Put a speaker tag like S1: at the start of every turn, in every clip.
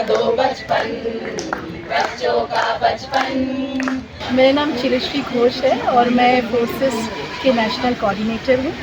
S1: दो बचपन, बच्चों का बचपन।
S2: मेरा नाम चिरश्री घोष है और मैं फोर्सेस के नेशनल कोऑर्डिनेटर हूँ।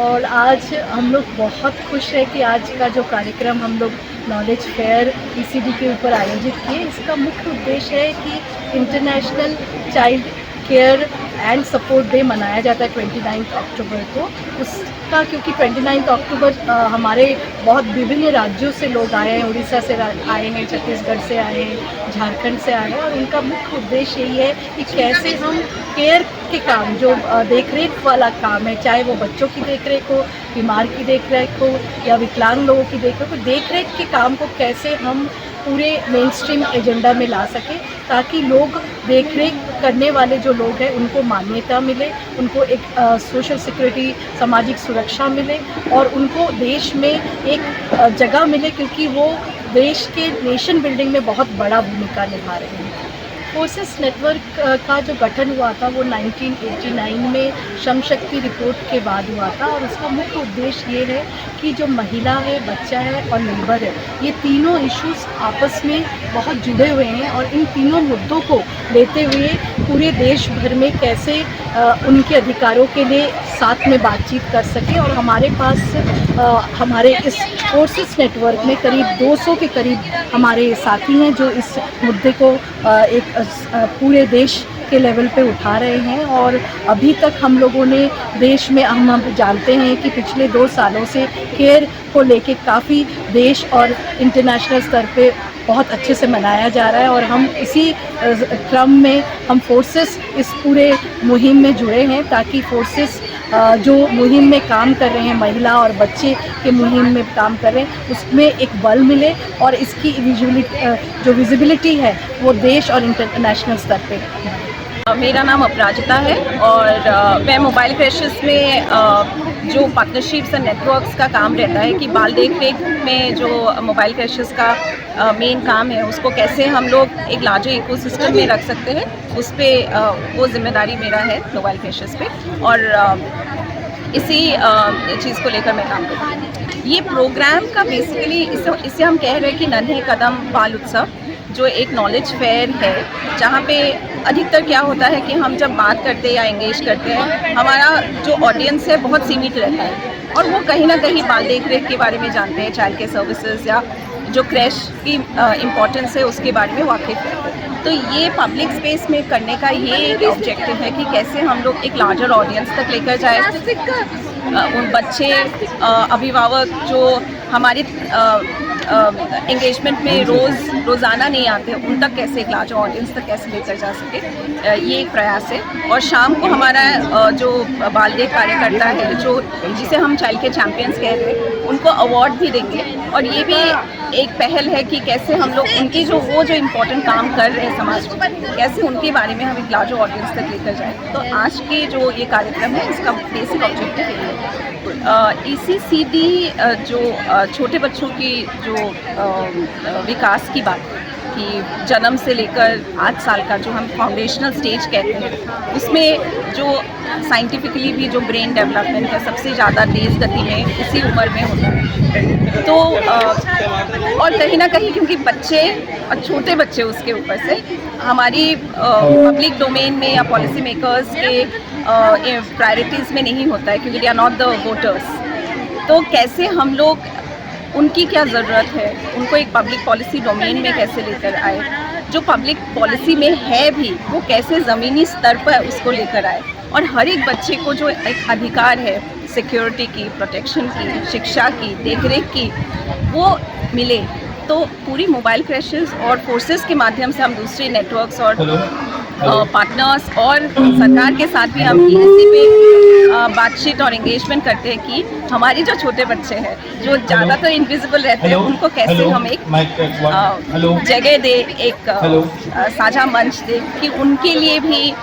S2: और आज हम लोग बहुत खुश हैं कि आज का जो कार्यक्रम हम लोग नॉलेज फेयर ईसीडी के ऊपर आयोजित किए, इसका मुख्य उद्देश्य है कि international child care and support day मनाया जाता है 29 अक्टूबर को। उसका क्योंकि 29 अक्टूबर हमारे बहुत विभिन्न राज्यों से लोग आए हैं, उड़ीसा से आए हैं, छत्तीसगढ़ से आए हैं, झारखंड से आए हैं, और उनका मुख्य उद्देश्य यही है कि कैसे हम केयर के काम, जो देख रेख वाला काम है, चाहे वो बच्चों की देख रेख हो, बीमार की देख रेख हो या विकलांग लोगों की देख रेख के काम को कैसे हम पूरे मेन स्ट्रीम एजेंडा में ला सकें, ताकि लोग देख रेख करने वाले जो लोग हैं उनको मान्यता मिले, उनको एक सोशल सिक्योरिटी, सामाजिक सुरक्षा मिले और उनको देश में एक जगह मिले, क्योंकि वो देश के नेशन बिल्डिंग में बहुत बड़ा भूमिका निभा रहे हैं। फोर्सेस नेटवर्क का जो गठन हुआ था वो 1989 में श्रम शक्ति रिपोर्ट के बाद हुआ था, और उसका मुख्य उद्देश्य ये है कि जो महिला है, बच्चा है और लेबर है, ये तीनों इश्यूज आपस में बहुत जुड़े हुए हैं, और इन तीनों मुद्दों को लेते हुए पूरे देश भर में कैसे उनके अधिकारों के लिए साथ में बातचीत कर सकें। और हमारे पास हमारे इस फोर्सेस नेटवर्क में करीब 200 के करीब हमारे साथी हैं जो इस मुद्दे को एक पूरे देश के लेवल पे उठा रहे हैं। और अभी तक हम लोगों ने देश में, हम जानते हैं कि पिछले 2 सालों से केयर को लेके काफ़ी देश और इंटरनेशनल स्तर पे बहुत अच्छे से मनाया जा रहा है, और हम इसी क्रम में हम फोर्सेस इस पूरे मुहिम में जुड़े हैं, ताकि फोर्सेस जो मुहिम में काम कर रहे हैं, महिला और बच्चे के मुहिम में काम कर रहे हैं, उसमें एक बल मिले और इसकी जो विजिबिलिटी है वो देश और इंटरनेशनल स्तर पे।
S3: मेरा नाम अपराजिता है और मैं मोबाइल क्रैशेस में जो पार्टनरशिप्स एंड नेटवर्क्स का काम रहता है कि बाल देख रेख में जो मोबाइल क्रैशेस का मेन काम है, उसको कैसे हम लोग एक लार्जर इकोसिस्टम में रख सकते हैं, उस पर वो जिम्मेदारी मेरा है मोबाइल क्रैशेस पे। और इसी चीज़ को लेकर मैं काम करती हूँ। ये प्रोग्राम का बेसिकली इसे हम कह रहे हैं कि नन्हे कदम बाल उत्सव, जो एक नॉलेज फेयर है, जहाँ पे अधिकतर क्या होता है कि हम जब बात करते हैं या एंगेज करते हैं, हमारा जो ऑडियंस है बहुत सीमित रहता है, और वो कहीं ना कहीं बाल देख रेख के बारे में जानते हैं, चाइल्ड केयर सर्विसेज या जो क्रैश की इम्पोर्टेंस है उसके बारे में वाकिफ़ रहते हैं। तो ये पब्लिक स्पेस में करने का ये एक ऑब्जेक्टिव है कि कैसे हम लोग एक लार्जर ऑडियंस तक लेकर जाए, उन बच्चे, अभिभावक जो हमारे एंगेजमेंट में रोज़ाना नहीं आते, उन तक कैसे एक लार्जर ऑडियंस तक कैसे लेकर जा सके, ये एक प्रयास है। और शाम को हमारा जो बाल देख कार्यकर्ता है, जो जिसे हम चाइल्ड के चैम्पियंस कह रहे हैं, उनको अवार्ड भी देंगे। और ये भी एक पहल है कि कैसे हम लोग उनकी जो इम्पोर्टेंट काम कर रहे हैं समाज में, कैसे उनके बारे में हम एक लार्जर ऑडियंस तक लेकर जाएं। तो आज के जो ये कार्यक्रम है, इसका बेसिक ऑब्जेक्टिव ये है। ECCD जो छोटे बच्चों की जो विकास की बात कि जन्म से लेकर 8 साल का जो हम फाउंडेशनल स्टेज कहते हैं, उसमें जो साइंटिफिकली भी जो ब्रेन डेवलपमेंट है सबसे ज़्यादा तेज़ गति में इसी उम्र में होता है। तो और कहीं ना कहीं क्योंकि बच्चे और छोटे बच्चे उसके ऊपर से हमारी पब्लिक डोमेन में या पॉलिसी मेकर्स के प्रायोरिटीज़ में नहीं होता है, क्योंकि they are not the voters. तो कैसे हम लोग उनकी क्या ज़रूरत है, उनको एक पब्लिक पॉलिसी डोमेन में कैसे लेकर आए, जो पब्लिक पॉलिसी में है भी वो कैसे ज़मीनी स्तर पर उसको लेकर आए, और हर एक बच्चे को जो एक अधिकार है सिक्योरिटी की, प्रोटेक्शन की, शिक्षा की, देखरेख की, वो मिले। तो पूरी मोबाइल क्रैशेस और फोर्सेस के माध्यम से हम दूसरे नेटवर्क्स और पार्टनर्स और सरकार के साथ भी हम इसी पे बातचीत और एंगेजमेंट करते हैं कि हमारे जो छोटे बच्चे हैं जो ज़्यादातर इनविजिबल रहते हैं, उनको कैसे हम एक जगह दे, एक साझा मंच दे कि उनके लिए भी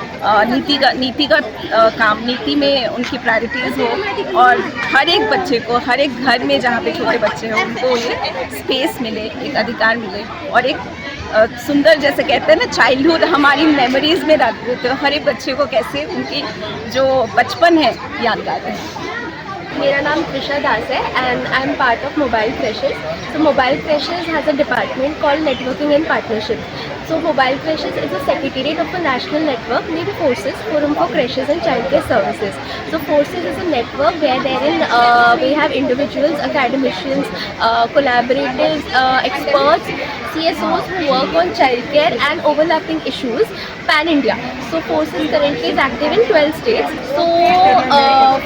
S3: नीतिगत काम, नीति में उनकी प्रायोरिटीज़ हो, और हर एक बच्चे को, हर एक घर में जहाँ पे छोटे बच्चे हों, उनको ये स्पेस मिले, एक अधिकार मिले, और एक सुंदर, जैसे कहते हैं ना, चाइल्डहुड हमारी मेमोरीज़ में रखते, तो हर एक बच्चे को कैसे उनकी जो बचपन है यादगार है।
S4: मेरा नाम त्रिशा दास है and I am part of mobile crushes. So Mobile Crashes has a department called Networking and Partnership. So Mobile Crashes is a secretariat of a national network named Forces, Forum for Crashes and Childcare Services. So Forces is a network where therein we have individuals, academicians, collaborators, experts, CSOs who work on childcare and overlapping issues pan-India. So Forces currently is active in 12 states. So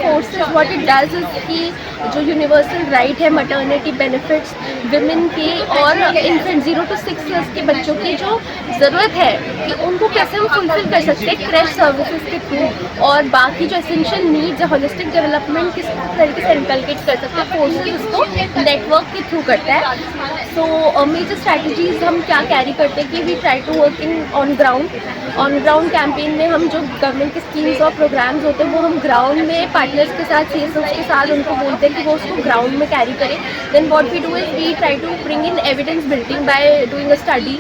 S4: Forces what it does is कि जो universal right है maternity benefits women के और infant 0 to 6 years के बच्चों की जो ज़रूरत है कि उनको कैसे हम फुलफिल कर सकते हैं क्रैश सर्विसेज के थ्रू और बाकी जो एसेंशियल नीड्स है होलिस्टिक डेवलपमेंट किस तरीके से इनकलकेट कर सकते हैं. फोर्सेस उसको नेटवर्क के थ्रू करता है. सो मेजर स्ट्रैटेजीज हम क्या कैरी करते हैं कि we try to working on ground campaign में हम जो गवर्नमेंट के स्कीम्स और प्रोग्राम्स होते हैं वो हम ग्राउंड में पार्टनर्स के साथ CSOs के साथ उनको बोलते हैं कि वो उसको ग्राउंड में कैरी करें. Then what we do is we try to bring in evidence building by doing a study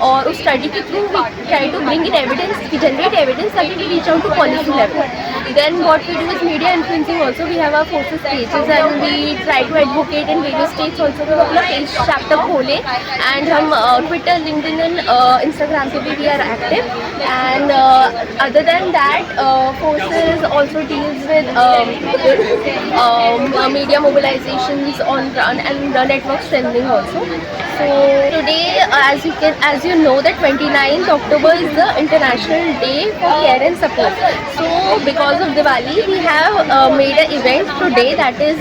S4: और उस स्टडी के through we try to bring in evidence, we generate evidence ताकि we reach out to policy level. Then what we do is media influencing also. We have our Forces pages and we try to advocate in various states also. हम अपना page chapter खोले and हम Twitter, LinkedIn and Instagram पे भी we are active. And other than that, Forces also deals with media mobilizations on and network strengthening also. So today, as you know, that 29th October is the International Day for Care and Support. So because of Diwali, we have made an event today. That is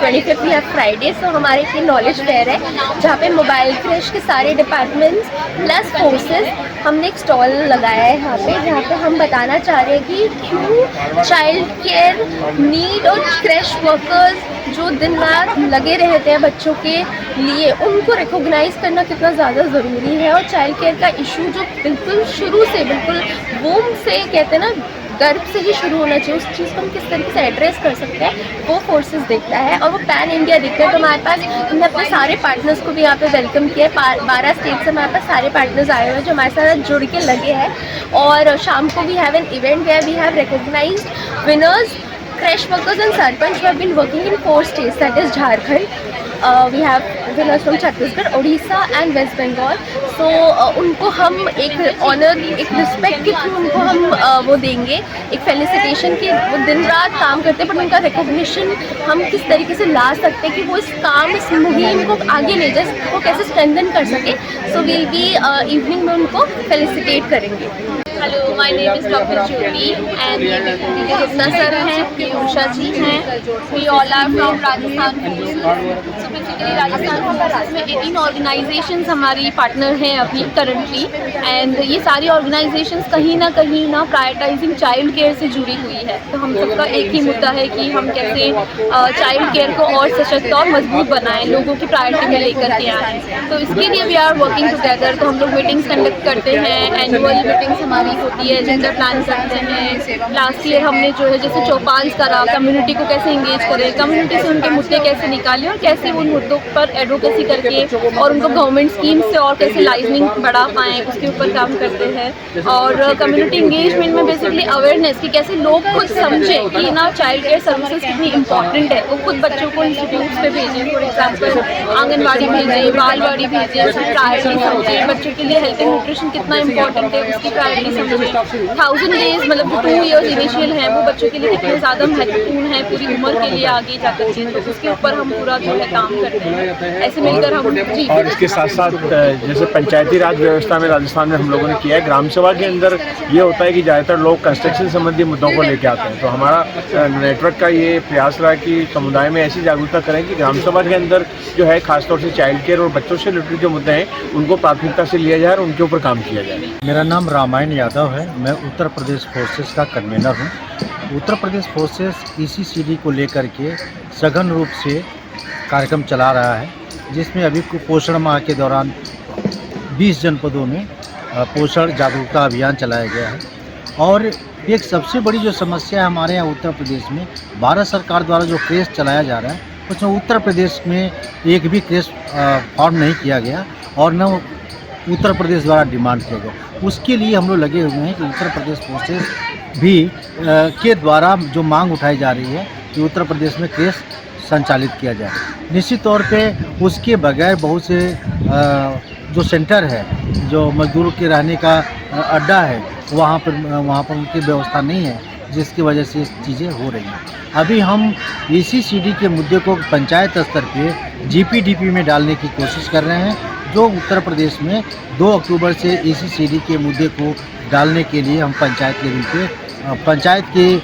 S4: 25th. We have Friday. So हमारे एक knowledge fair है जहाँ पे mobile crash के सारे departments plus forces हमने एक stall लगाया है यहाँ पे जहाँ पे हम बताना चाह रहे हैं कि क्यों चाइल्ड केयर नीड और क्रैश वर्कर्स जो दिन रात लगे रहते हैं बच्चों के लिए उनको रिकॉग्नाइज करना कितना ज़्यादा ज़रूरी है. और चाइल्ड केयर का इशू जो बिल्कुल शुरू से बिल्कुल वूम से कहते हैं ना गर्भ से ही शुरू होना चाहिए उस चीज़ को हम किस तरीके से एड्रेस कर सकते हैं वो फोर्सेस देखता है और वो पैन इंडिया देखता है. तो हमारे पास हमने अपने सारे पार्टनर्स को भी यहाँ पे वेलकम किया है. 12 स्टेट से हमारे पास सारे पार्टनर्स आए हुए हैं जो हमारे साथ जुड़ के लगे हैं. और शाम को we have an event where we have recognised winners crash workers and sarpanch who have been working in 4 states, that is Jharkhand. We have winners from Chhattisgarh, Odisha and West Bengal. So उनको हम एक honour एक respect के through उनको हम वो देंगे एक फेलिसिटेशन की. वो दिन रात काम करते हैं पर उनका रिकॉग्निशन हम किस तरीके से ला सकते हैं कि वो इस मुहिम को आगे ले जाए, इसको कैसे स्ट्रेंथन कर सके. सो विल बी इवनिंग में उनको फेलिसिटेट करेंगे.
S5: Hello, my name is doctor Jyoti and ये कृष्णा सर हैं, उषा जी हैं. We all are from Rajasthan. So basically Rajasthan में 18 ऑर्गेनाइजेशंस हमारी पार्टनर हैं अभी करंटली. एंड ये सारी ऑर्गेनाइजेशंस कहीं ना प्रायोरिटाइजिंग चाइल्ड केयर से जुड़ी हुई है. तो हम सबका एक ही मुद्दा है कि हम कैसे चाइल्ड केयर को और सशक्त और मजबूत बनाएं, लोगों की प्रायोरिटी में लेकर के आएँ. तो इसके लिए वी आर वर्किंग टुगेदर. तो हम लोग मीटिंग्स कंडक्ट करते हैं, एनुअल मीटिंग्स हमारी होती है, जेंडर प्लान करते हैं. लास्ट ईयर हमने जो है जैसे चौपाल्स करा, कम्युनिटी को कैसे इंगेज करें, कम्युनिटी से उनके मुद्दे कैसे निकालें और कैसे उन मुद्दों पर एडवोकेसी करके और उनको गवर्नमेंट स्कीम्स से और कैसे लाइजनिंग बढ़ा पाएँ उसके ऊपर काम करते हैं. और कम्युनिटी इंगेजमेंट में बेसिकली अवेयरनेस कि कैसे लोग खुद समझें कि ना चाइल्ड केयर सर्विसेज कितनी इंपॉर्टेंट है. वो खुद बच्चों को इंस्टीट्यूट्स पे भेजें, फॉर एग्जाम्पल आंगनबाड़ी भेजें, बालवाड़ी भेजें, उसकी प्रायोरिटी समझें. बच्चों के लिए हेल्थ एंड न्यूट्रिशन कितना इंपॉर्टेंट है उसकी प्रायोरिटी समझें. 1000 days मतलब जो 2 years इनिशियल हैं वो बच्चों के लिए कितने ज़्यादा महत्वपूर्ण है पूरी उम्र के लिए आगे जाकर के. तो उसके ऊपर हम पूरा जो है काम करते हैं. ऐसे मिलकर हम जी.
S6: और इसके साथ साथ जैसे पंचायती राज व्यवस्था में राजस्थान में हम लोगों ने किया है, ग्राम सभा के अंदर ये होता है कि ज़्यादातर लोग कंस्ट्रक्शन संबंधी मुद्दों को लेकर आते हैं. तो हमारा नेटवर्क का ये प्रयास रहा कि समुदाय में ऐसी जागरूकता करें कि ग्राम सभा के अंदर जो है खासतौर से चाइल्ड केयर और बच्चों से रिलेटेड जो मुद्दे हैं उनको प्राथमिकता से लिया जाए और उनके ऊपर काम किया जाए.
S7: मेरा नाम रामायण यादव है. मैं उत्तर प्रदेश फोर्सेस का कन्वीनर हूँ. उत्तर प्रदेश फोर्सेस ECCD को लेकर के सघन रूप से कार्यक्रम चला रहा है, जिसमें अभी पोषण माह के दौरान 20 जनपदों में पोषण जागरूकता अभियान चलाया गया है. और एक सबसे बड़ी जो समस्या है हमारे यहाँ उत्तर प्रदेश में, भारत सरकार द्वारा जो क्रेज चलाया जा रहा है उसमें उत्तर प्रदेश में एक भी क्रेज फॉर्म नहीं किया गया और न उत्तर प्रदेश द्वारा डिमांड किया गया. उसके लिए हम लोग लगे हुए हैं कि उत्तर प्रदेश फोर्सेस भी के द्वारा जो मांग उठाई जा रही है कि उत्तर प्रदेश में क्रेश संचालित किया जाए। निश्चित तौर पे उसके बगैर बहुत से जो सेंटर है, जो मजदूरों के रहने का अड्डा है, वहाँ पर उनकी व्यवस्था नहीं है, जिसकी वजह से ये चीज़ें हो रही हैं। अभी हम ECCD के मुद्दे को पंचायत स्तर पे GPDP में डालने की कोशिश कर रहे हैं, जो उत्तर प्रदेश में 2 अक्टूबर से ECCD के मुद्दे को डालने के लिए हम पंचायत लेवल पे पंचायत की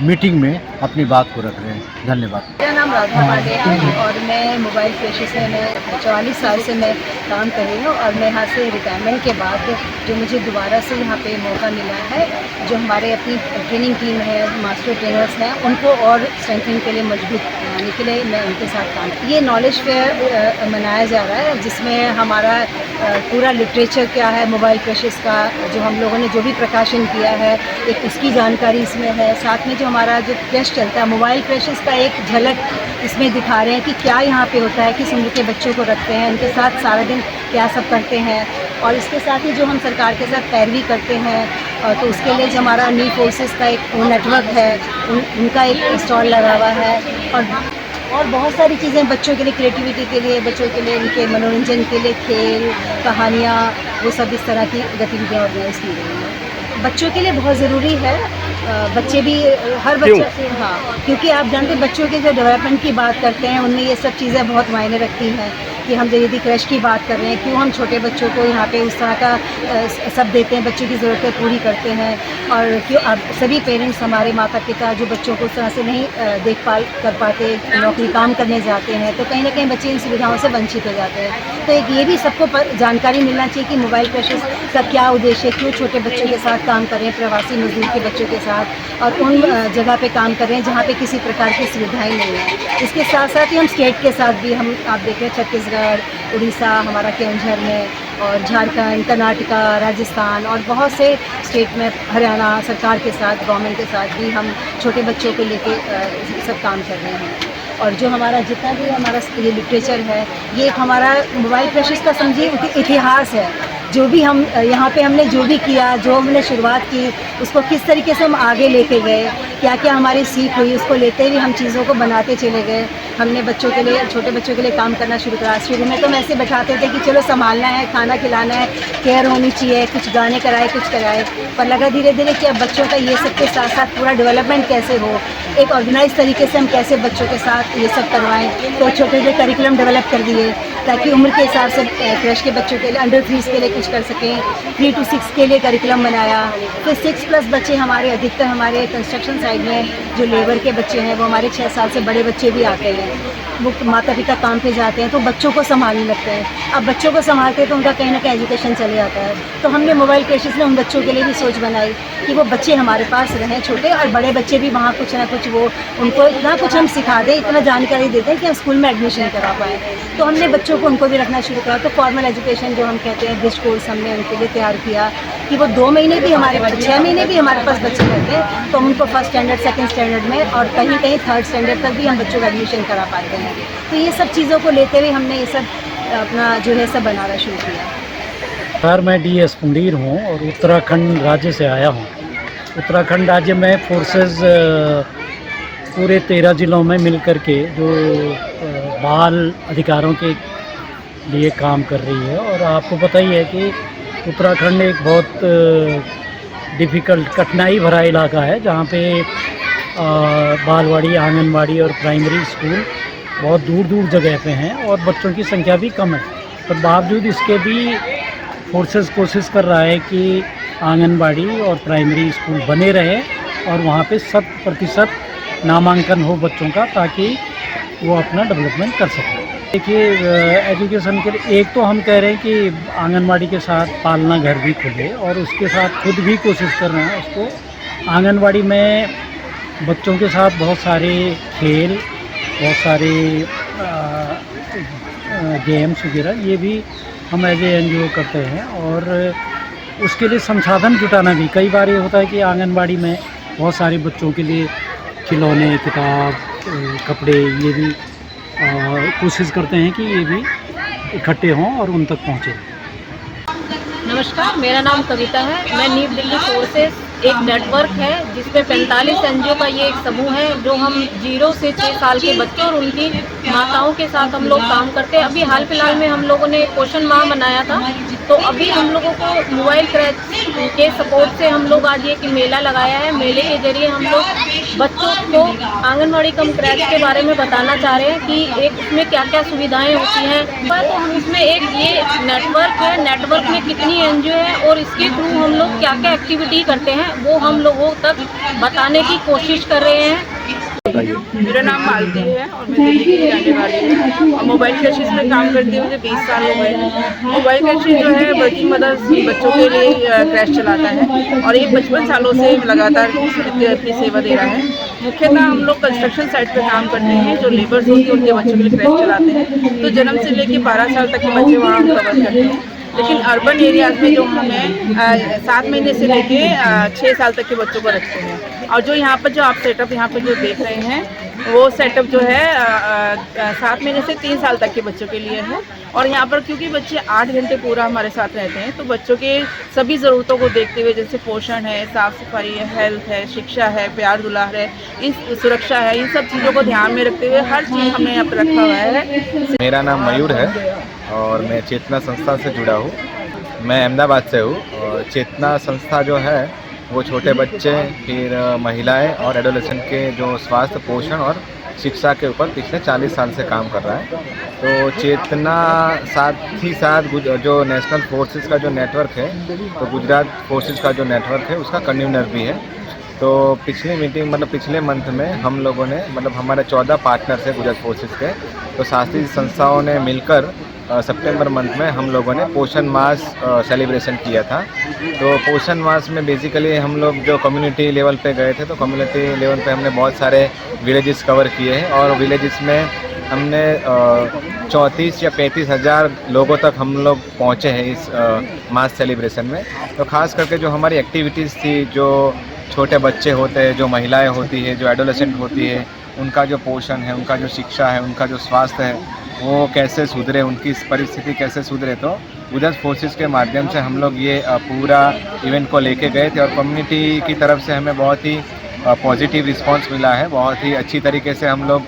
S7: मीटिंग में अपनी बात को रख रहे हैं। धन्यवाद।
S2: मेरा नाम राधा पांडे है और मैं मोबाइल क्रेशेस में मैं 44 साल से मैं काम कर रही हूँ और मैं यहाँ से रिटायरमेंट के बाद जो मुझे दोबारा से यहाँ पे मौका मिला है, जो हमारे अपनी ट्रेनिंग टीम है, मास्टर ट्रेनर्स हैं, उनको और स्ट्रेंथनिंग के लिए मजबूत बनाने के लिए मैं उनके साथ काम। ये नॉलेज फेयर मनाया जा रहा है, जिसमें हमारा पूरा लिटरेचर क्या है मोबाइल क्रेशेस का, जो हम लोगों ने जो भी प्रकाशन किया है, एक उसकी जानकारी इसमें है। साथ में जो हमारा जो टेस्ट चलता है मोबाइल क्रेशेस का, एक झलक इसमें दिखा रहे हैं कि क्या यहाँ पे होता है, किस उम्र के बच्चों को रखते हैं, उनके साथ सारा दिन क्या सब करते हैं। और इसके साथ ही जो हम सरकार के साथ पैरवी करते हैं, तो उसके लिए जो हमारा नी फोर्सेस का एक नेटवर्क है, उनका एक स्टॉल लगा हुआ है और बहुत सारी चीज़ें बच्चों के लिए, क्रिएटिविटी के लिए, बच्चों के लिए, उनके मनोरंजन के लिए खेल, कहानियाँ, वो सब इस तरह की गतिविधियाँ ऑर्गेनाइज की गई हैं। बच्चों के लिए बहुत ज़रूरी है, बच्चे भी, हर बच्चा, हाँ, क्योंकि आप जानते हैं बच्चों के जो डेवलपमेंट की बात करते हैं उनमें ये सब चीज़ें बहुत मायने रखती हैं। कि हम यदि क्रश की बात कर रहे हैं, क्यों हम छोटे बच्चों को यहाँ पे उस तरह का सब देते हैं, बच्चों की ज़रूरतें पूरी करते हैं, और क्यों अब सभी पेरेंट्स, हमारे माता पिता जो बच्चों को उस तरह से नहीं देखभाल कर पाते, नौकरी काम करने जाते हैं, तो कहीं ना कहीं बच्चे इन सुविधाओं से वंचित हो जाते हैं। तो एक ये भी सबको जानकारी मिलना चाहिए कि मोबाइल क्रशेस का क्या उद्देश्य है, क्यों छोटे बच्चों के साथ काम कर रहे हैं, प्रवासी मजदूर के बच्चों के साथ, और उन जगह पे काम कर रहे हैं जहाँ पे किसी प्रकार की सुविधाएं नहीं है। इसके साथ साथ ही हम स्टेट के साथ भी, हम आप देख रहे हैं छत्तीसगढ़, उड़ीसा, हमारा केंझर में, और झारखंड, कर्नाटका, राजस्थान और बहुत से स्टेट में, हरियाणा सरकार के साथ, गवर्नमेंट के साथ भी हम छोटे बच्चों को लेके सब काम कर रहे हैं। और जो हमारा जितना भी हमारा ये लिटरेचर है, ये एक हमारा मोबाइल क्रशेस का समझिए इतिहास है। जो भी हम यहाँ पे हमने जो भी किया, जो हमने शुरुआत की, उसको किस तरीके से हम आगे लेके गए, क्या क्या हमारी सीख हुई, उसको लेते हुए हम चीज़ों को बनाते चले गए। हमने बच्चों के लिए, छोटे बच्चों के लिए काम करना शुरू करा। शुरू में तो हम ऐसे बैठाते थे कि चलो संभालना है, खाना खिलाना है, केयर होनी चाहिए, कुछ गाने कराए, कुछ कराए, पर लगा धीरे धीरे कि अब बच्चों का ये सब के साथ साथ पूरा डेवलपमेंट कैसे हो, एक ऑर्गेनाइज तरीके से हम कैसे बच्चों के साथ ये सब करवाएं। तो छोटे छोटे करिकुलम डेवलप कर दिए ताकि उम्र के हिसाब से क्रश के बच्चों के लिए, अंडर 3 के लिए कुछ कर सकें। 3 to 6 के लिए करिकुलम बनाया। फिर 6+ बच्चे हमारे, अधिकतर हमारे कंस्ट्रक्शन साइड में जो लेबर के बच्चे हैं, वो हमारे 6 साल से बड़े बच्चे भी आते हैं। वो माता पिता काम पे जाते हैं तो बच्चों को संभालने लगते हैं। अब बच्चों को संभालते हैं तो उनका कहीं ना कहीं एजुकेशन चले जाता है। तो हमने मोबाइल क्रशेस में उन बच्चों के लिए भी सोच बनाई कि वो बच्चे हमारे पास रहें छोटे, और बड़े बच्चे भी वहाँ कुछ ना कुछ, वो उनको इतना कुछ हम सिखा दें, इतना जानकारी देते हैं कि हम स्कूल में एडमिशन करा पाएँ। तो हमने बच्चों को उनको भी रखना शुरू करा। तो फॉर्मल एजुकेशन जो हम कहते हैं, ब्रिज कोर्स हमने उनके लिए तैयार किया कि वो 2 महीने भी हमारे पास, 6 महीने भी हमारे पास बच्चे रहते हैं, तो हम उनको 1st स्टैंडर्ड, 2nd स्टैंडर्ड में, और कहीं कहीं 3rd स्टैंडर्ड तक भी हम बच्चों का एडमिशन करा पाते हैं। तो ये सब चीज़ों को लेते हुए हमने ये सब अपना जो है सब बनाना शुरू किया।
S8: सर, मैं DS पुंडीर हूँ और उत्तराखंड राज्य से आया हूँ। उत्तराखंड राज्य में फोर्सेस पूरे 13 ज़िलों में मिलकर के जो बाल अधिकारों के लिए काम कर रही है। और आपको पता ही है कि उत्तराखंड एक बहुत डिफ़िकल्ट, कठिनाई भरा इलाका है, जहाँ पे बालवाड़ी, आंगनवाड़ी और प्राइमरी स्कूल बहुत दूर दूर जगह पे हैं और बच्चों की संख्या भी कम है। पर बावजूद इसके भी फोर्सेस कोशिश कर रहा है कि आंगनबाड़ी और प्राइमरी स्कूल बने रहे और वहाँ पे 100% नामांकन हो बच्चों का, ताकि वो अपना डेवलपमेंट कर सकें। देखिए, एजुकेशन के लिए एक तो हम कह रहे हैं कि आंगनबाड़ी के साथ पालना घर भी खुले, और उसके साथ खुद भी कोशिश कर रहे हैं उसको। आंगनबाड़ी में बच्चों के साथ बहुत सारे खेल, बहुत सारे गेम्स वगैरह, ये भी हम एज ए NGO करते हैं। और उसके लिए संसाधन जुटाना भी, कई बार ये होता है कि आंगनबाड़ी में बहुत सारे बच्चों के लिए खिलौने, किताब, कपड़े, ये भी कोशिश करते हैं कि ये भी इकट्ठे हों और उन तक पहुँचे।
S9: नमस्कार, मेरा नाम कविता है। मैं न्यू दिल्ली फोर्सेस एक नेटवर्क है जिसमें 45 एनजीओ का ये एक समूह है जो हम 0 से 6 साल के बच्चों और उनकी माताओं के साथ हम लोग काम करते हैं। अभी हाल फिलहाल में हम लोगों ने पोषण माह मनाया था, तो अभी हम लोगों को मोबाइल क्रैच के सपोर्ट से हम लोग आज एक मेला लगाया है। मेले के जरिए हम लोग बच्चों को आंगनबाड़ी कम क्रैच के बारे में बताना चाह रहे हैं कि एक उसमें क्या क्या सुविधाएं होती हैं। तो हम उसमें एक ये नेटवर्क है, नेटवर्क में कितनी एनजीओ है और इसके थ्रू हम लोग क्या क्या एक्टिविटी करते हैं वो हम लोगों तक बताने की कोशिश कर रहे हैं।
S3: मेरा नाम मालती है और मैं दिल्ली की रहने वाली हूँ और मोबाइल क्रैशेस में काम करती हूँ। मुझे 20 साल हो गए हैं। मोबाइल क्रैशेस जो है वर्किंग मदर्स बच्चों के लिए क्रैश चलाता है और ये 55 सालों से लगातार अपनी सेवा दे रहा है। मुख्यतः हम लोग कंस्ट्रक्शन साइट पे काम करते हैं। जो लेबर्स होती है उनके बच्चों के लिए क्रैश चलाते हैं, तो जन्म से लेकर 12 साल तक के बच्चे वहाँ हम कवर करते हैं। लेकिन अर्बन एरियाज़ में जो हमें 7 महीने से लेके 6 साल तक के बच्चों को रखते हैं। और जो यहाँ पर जो आप सेटअप यहाँ पर जो देख रहे हैं वो सेटअप जो है 7 महीने से 3 साल तक के बच्चों के लिए है। और यहाँ पर क्योंकि बच्चे 8 घंटे पूरा हमारे साथ रहते हैं, तो बच्चों के सभी ज़रूरतों को देखते हुए, जैसे पोषण है, साफ़ सफाई है, हेल्थ है, शिक्षा है, प्यार दुलार है, इन सुरक्षा है, इन सब चीज़ों को ध्यान में रखते हुए हर चीज़ हमने यहाँ पर रखा हुआ है।
S10: मेरा नाम मयूर है और मैं चेतना संस्था से जुड़ा हूँ। मैं अहमदाबाद से हूँ और चेतना संस्था जो है वो छोटे बच्चे, फिर महिलाएं और एडोलेसेंट के जो स्वास्थ्य, पोषण और शिक्षा के ऊपर पिछले 40 साल से काम कर रहा है। तो चेतना साथ ही साथ जो नेशनल फोर्सेस का जो नेटवर्क है, तो गुजरात फोर्सेस का जो नेटवर्क है उसका कन्वीनर भी है। तो पिछली मीटिंग पिछले मंथ में हम लोगों ने हमारे 14 पार्टनर्स है गुजरात फोर्सेस के, तो शास्त्रीय संस्थाओं ने मिलकर सितंबर मंथ में हम लोगों ने पोषण मास सेलिब्रेशन किया था। तो पोषण मास में बेसिकली हम लोग जो कम्युनिटी लेवल पे गए थे, तो कम्युनिटी लेवल पे हमने बहुत सारे विलेजेस कवर किए हैं और विलेजेस में हमने 34 या 35 हज़ार लोगों तक हम लोग पहुँचे हैं इस मास सेलिब्रेशन में। तो ख़ास करके जो हमारी एक्टिविटीज़ थी, जो छोटे बच्चे होते हैं, जो महिलाएं होती है, जो एडोलेसेंट होती है, उनका जो पोषण है, उनका जो शिक्षा है, उनका जो स्वास्थ्य है, वो कैसे सुधरे, उनकी परिस्थिति कैसे सुधरे, तो गुजरात फोर्सेस के माध्यम से हम लोग ये पूरा इवेंट को लेके गए थे। और कम्युनिटी की तरफ से हमें बहुत ही पॉजिटिव रिस्पांस मिला है। बहुत ही अच्छी तरीके से हम लोग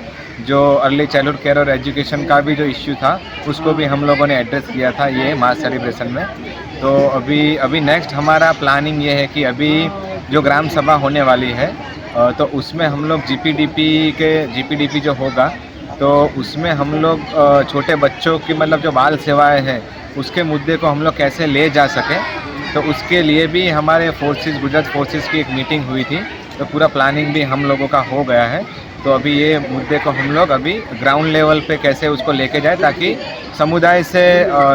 S10: जो अर्ली चाइल्डहुड केयर और एजुकेशन का भी जो इश्यू था उसको भी हम लोगों ने एड्रेस किया था ये मास सेलिब्रेशन में। तो अभी नेक्स्ट हमारा प्लानिंग ये है कि अभी जो ग्राम सभा होने वाली है, तो उसमें हम लोग जीपीडीपी जो होगा, तो उसमें हम लोग छोटे बच्चों की जो बाल सेवाएं हैं उसके मुद्दे को हम लोग कैसे ले जा सकें, तो उसके लिए भी हमारे फोर्सेस, गुजरात फोर्सेस की एक मीटिंग हुई थी। तो पूरा प्लानिंग भी हम लोगों का हो गया है। तो अभी ये मुद्दे को हम लोग अभी ग्राउंड लेवल पे कैसे उसको लेके जाए ताकि समुदाय से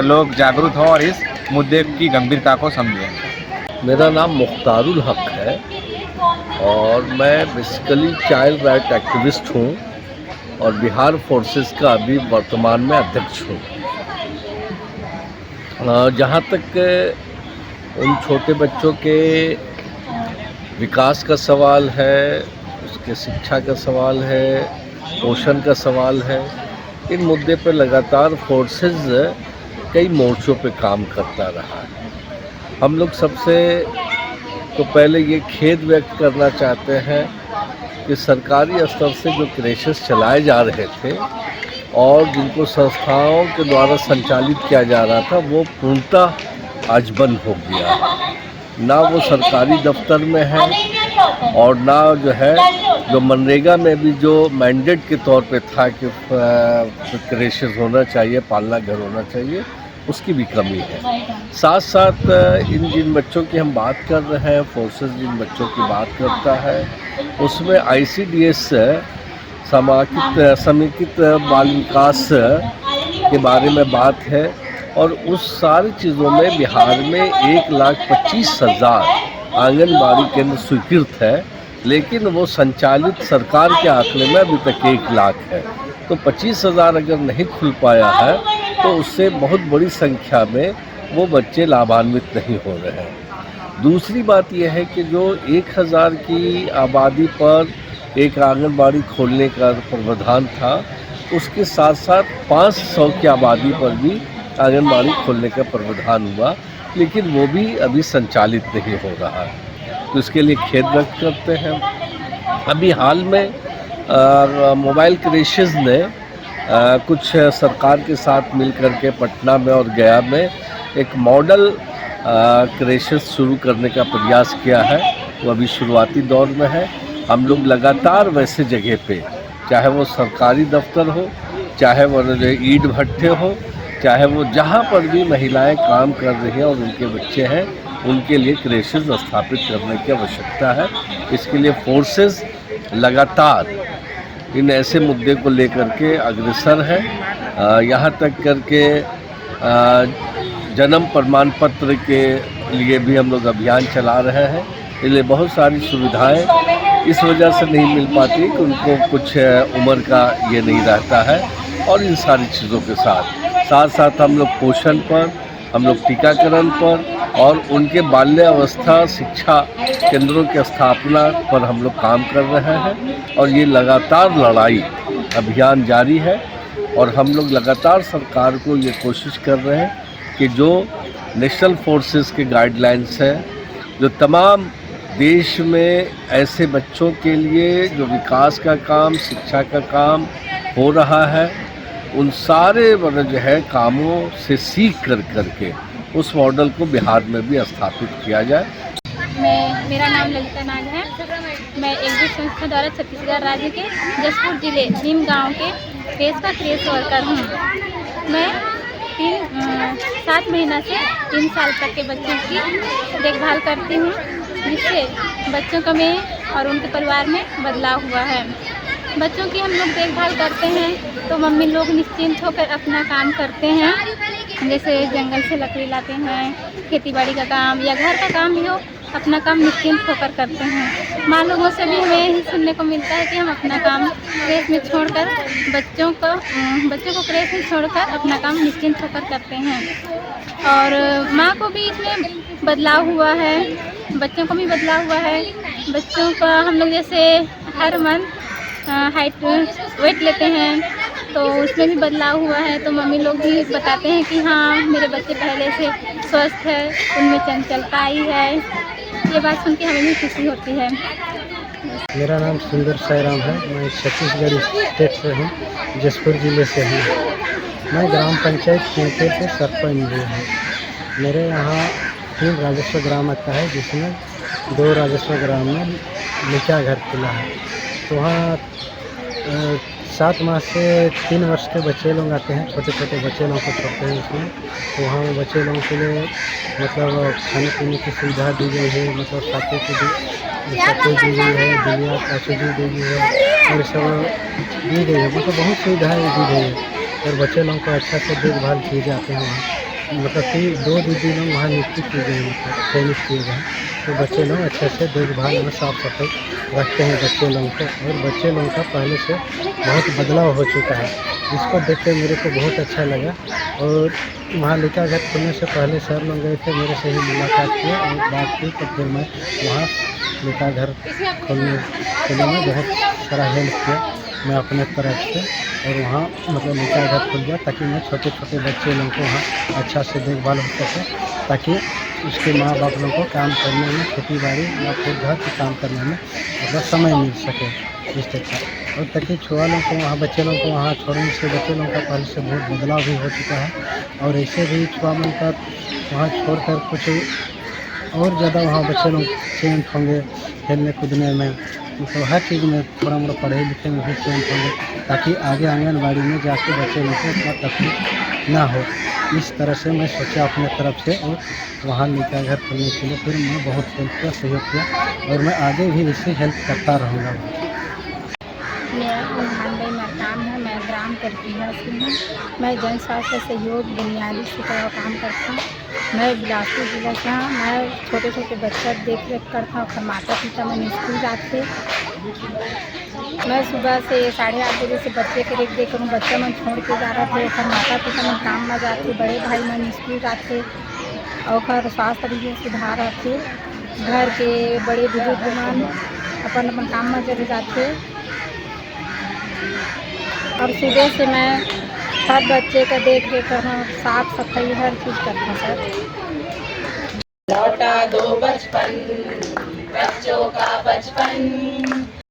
S10: लोग जागरूक हो और इस मुद्दे की गंभीरता को समझें।
S11: मेरा नाम मुख्तारुल हक है और मैं बेसिकली चाइल्ड राइट एक्टिविस्ट हूँ और बिहार फोर्सेस का अभी वर्तमान में अध्यक्ष हूँ। जहाँ तक उन छोटे बच्चों के विकास का सवाल है, उसके शिक्षा का सवाल है, पोषण का सवाल है, इन मुद्दे पर लगातार फोर्सेस कई मोर्चों पे काम करता रहा है। हम लोग सबसे तो पहले ये खेद व्यक्त करना चाहते हैं कि सरकारी स्तर से जो क्रैशेस चलाए जा रहे थे और जिनको संस्थाओं के द्वारा संचालित किया जा रहा था, वो पूर्णतः आज बंद हो गया। ना वो सरकारी दफ्तर में है और ना जो मनरेगा में भी जो मैंडेट के तौर पे था कि क्रैशेस होना चाहिए, पालना घर होना चाहिए, उसकी भी कमी है। साथ साथ जिन बच्चों की हम बात कर रहे हैं, फोर्सेस जिन बच्चों की बात करता है, उसमें ICDS समेकित बाल विकास के बारे में बात है और उस सारी चीज़ों में बिहार में 1,25,000 आंगनबाड़ी केंद्र स्वीकृत है, लेकिन वो संचालित सरकार के आंकड़े में अभी तक 1 लाख है। तो 25,000 अगर नहीं खुल पाया है तो उससे बहुत बड़ी संख्या में वो बच्चे लाभान्वित नहीं हो रहे हैं। दूसरी बात यह है कि जो 1,000 की आबादी पर एक आंगनबाड़ी खोलने का प्रावधान था, उसके साथ साथ 500 की आबादी पर भी आंगनबाड़ी खोलने का प्रावधान हुआ, लेकिन वो भी अभी संचालित नहीं हो रहा है। तो इसके लिए खेद व्यक्त करते हैं। अभी हाल में मोबाइल क्रेशेस ने कुछ सरकार के साथ मिल करके पटना में और गया में एक मॉडल क्रेशेस शुरू करने का प्रयास किया है। वो अभी शुरुआती दौर में है। हम लोग लगातार वैसे जगह पे, चाहे वो सरकारी दफ्तर हो, चाहे वो ईंट भट्ठे हो, चाहे वो जहाँ पर भी महिलाएं काम कर रही हैं और उनके बच्चे हैं, उनके लिए क्रेशेस स्थापित करने की आवश्यकता है। इसके लिए फोर्सेस लगातार इन ऐसे मुद्दे को लेकर के अग्रसर है। यहाँ तक करके जन्म प्रमाण पत्र के लिए भी हम लोग अभियान चला रहे हैं। इसलिए बहुत सारी सुविधाएं इस वजह से नहीं मिल पाती कि उनको कुछ उम्र का ये नहीं रहता है। और इन सारी चीज़ों के साथ साथ हम लोग पोषण पर, हम लोग टीकाकरण पर और उनके बाल्यावस्था शिक्षा केंद्रों की स्थापना पर हम लोग काम कर रहे हैं। और ये लगातार लड़ाई अभियान जारी है। और हम लोग लगातार सरकार को ये कोशिश कर रहे हैं कि जो नेशनल फोर्सेस के गाइडलाइंस हैं, जो तमाम देश में ऐसे बच्चों के लिए जो विकास का काम, शिक्षा का काम हो रहा है, उन सारे जो है कामों से सीख करके उस मॉडल को बिहार में भी स्थापित किया जाए।
S5: मेरा नाम ललिता नाग है। मैं एग्जिट संस्था द्वारा छत्तीसगढ़ राज्य के जसपुर जिले नीम गांव के फेस का क्रेश वर्कर हूँ। मैं 7 महीना से 3 साल तक के बच्चों की देखभाल करती हूँ, जिससे बच्चों का में और उनके परिवार में बदलाव हुआ है। बच्चों की हम लोग देखभाल करते हैं तो मम्मी लोग निश्चिंत होकर अपना काम करते हैं। जैसे जंगल से लकड़ी लाते हैं, खेतीबाड़ी का काम या घर का काम भी हो, अपना काम निश्चिंत होकर करते हैं। माँ लोगों से भी हमें यही सुनने को मिलता है कि हम अपना काम क्रेश में छोड़कर बच्चों को क्रेश में छोड़कर अपना काम निश्चिंत होकर करते हैं। और माँ को भी इसमें बदलाव हुआ है, बच्चों को भी बदलाव हुआ है। बच्चों का हम लोग जैसे हर मंथ वेट लेते हैं तो उसमें भी बदलाव हुआ है। तो मम्मी लोग भी बताते हैं कि हाँ, मेरे बच्चे पहले से स्वस्थ है, उनमें चंचलता आई है। ये बात सुन के हमें भी खुशी होती है।
S8: मेरा नाम सुंदर साईराम है। मैं छत्तीसगढ़ स्टेट से हूँ, जसपुर जिले से हूँ। मैं ग्राम पंचायत खींचपुर से सरपंच भी हूँ। मेरे यहाँ 3 राजस्व ग्राम आता है, जिसमें 2 राजस्व ग्राम में लिखा घर खुला है। तो वहाँ 7 माह से 3 वर्ष के बच्चे लोग आते हैं, छोटे छोटे बच्चे लोगों को छोड़ते हैं उसमें। तो वहाँ बच्चे लोगों के लिए मतलब खाने पीने की सुविधा दी गई है, मतलब साथी की दी गई है, बिलिया औषधि दी गई है और सब दी गई है। मतलब बहुत सुविधाएँ दी गई है और बच्चे लोगों को अच्छा से देखभाल किए जाते हैं वहाँ। मतलब 2 दीदी लोग वहाँ नियुक्ति की गई, मतलब चयनित किए गए। तो बच्चे लोग अच्छे से देखभाल में साफ सफाई रखते हैं बच्चे लोगों को। और बच्चे लोगों का पहले से बहुत बदलाव हो चुका है, जिसको देख के मेरे को बहुत अच्छा लगा। और वहाँ लिखा घर खुलने से पहले सर लोग गए थे, मेरे से ही मुलाकात किया और बात की। तो फिर मैं वहाँ लिखा घर खोलने में बहुत सारा हेल्प किया मैं अपने तरफ से। और वहाँ मतलब लिखा घर खुल गया ताकि मैं छोटे छोटे बच्चे लोगों को वहाँ अच्छा से देखभाल हो सके, ताकि उसके माँ बाप लोगों को काम करने में, खेती बाड़ी या फिर घर के काम करने में मतलब समय मिल सके इस तरह। और ताकि छुआ लोगों को वहाँ बच्चे लोगों को वहाँ छोड़ने से बच्चे लोगों का पहले से बहुत बदलाव भी हो चुका है। और ऐसे भी छुआ लोगों का वहाँ छोड़कर कुछ और ज़्यादा वहाँ बच्चे लोग चेंज होंगे खेलने कूदने में, मतलब हर चीज़ में थोड़ा मोड़ा पढ़े लिखे में भी चेंज होंगे, ताकि आगे आंगनबाड़ी में जाके बच्चे लोग को इतना तकलीफ ना हो। इस तरह से मैं सोचा अपने तरफ से और वहाँ लिखा घर खोलने के लिए फिर मैं बहुत हेल्प किया, सहयोग किया और मैं आगे भी इससे हेल्प करता रहूँगा।
S2: मेरा नाम मरकाम है। मैं ग्राम तरकीहा से हूँ। मैं जन स्वास्थ्य सहयोग बुनियादी शिक्षा का काम करता हूँ। मैं बिलासपुर जिला से हूँ। मैं छोटे छोटे बच्चा देख रेख करता हूँ। फिर माता पिता मैंने स्कूल जाते, मैं सुबह से 8:30 बजे से बच्चे के देख करूँ। बच्चा मैं छोड़ के जा रहा थे, फिर माता पिता मैं काम में जाते, बड़े भाई मैंने स्कूल जाते और फिर स्वास्थ्य भी सुधार आते। घर के बड़े बुजुर्ग मन अपन काम में चले जाते। और सुबह से मैं हर बच्चे का देख रेख करना, साफ सफाई हर चीज़ करता हूँ सर।
S1: लौटा दो बचपन बच्चों का बचपन